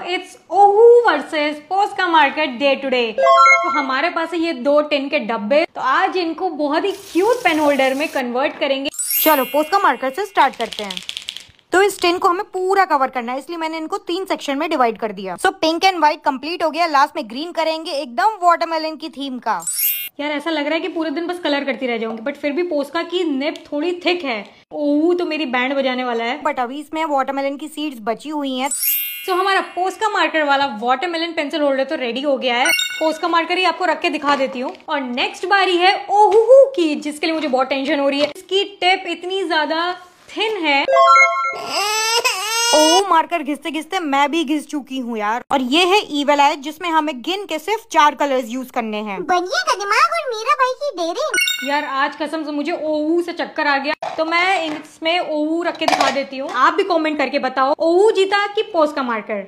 It's ओहू versus पोस्का market day to day. तो हमारे पास है ये 2 टिन के डब्बे, तो आज इनको बहुत ही क्यूट पेन होल्डर में कन्वर्ट करेंगे। चलो पोस्का मार्केट से स्टार्ट करते हैं। तो इस टिन को हमें पूरा कवर करना है, इसलिए मैंने इनको 3 सेक्शन में डिवाइड कर दिया। So pink and white complete हो गया, लास्ट में ग्रीन करेंगे एकदम वाटरमेलन की थीम का। यार ऐसा लग रहा है कि पूरे दिन बस कलर करती रह जाऊंगी, बट फिर भी पोस्का की निब थोड़ी थिक है। ओह तो मेरी बैंड बजाने वाला है। बट अभी इसमें वाटरमेलन की सीड्स बची हुई हैं। तो हमारा पोस्का मार्कर वाला वाटरमेलन पेंसिल होल्डर तो रेडी हो गया है। पोस्का मार्कर ही आपको रख के दिखा देती हूँ। और नेक्स्ट बारी है ओहू की, जिसके लिए मुझे बहुत टेंशन हो रही है। इसकी टिप इतनी ज्यादा थिन है। ओह मार्कर घिसते घिसते मैं भी घिस चुकी हूँ यार। और ये है ईवल आई, जिसमें हमें गिन के सिर्फ 4 कलर्स यूज करने हैं। बनिया का दिमाग और मीरा भाई की डेयरिंग। यार आज कसम से मुझे ओहू से चक्कर आ गया, तो मैं इसमें ओहू रख के दिखा देती हूँ। आप भी कमेंट करके बताओ ओहू जीता कि पोस्का मार्कर।